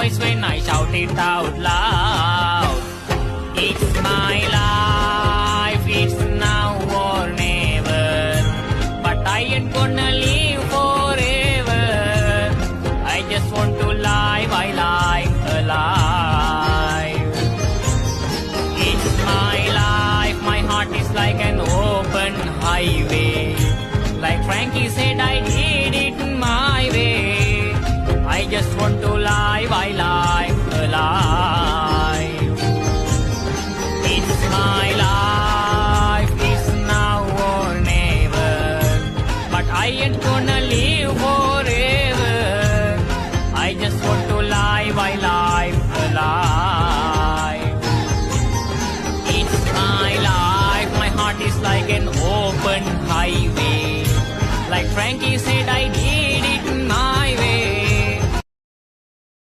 voice when I shout it out loud. It's my life, it's now or never. But I ain't gonna live forever. I just want to live, I like alive. It's my life, my heart is like an open highway. Like Frankie said, I did it my way. I just want to live, I live alive. It's my life, it's now or never. But I ain't gonna live forever. I just want to live, I live alive. It's my life, my heart is like an open highway. Like Frankie said, I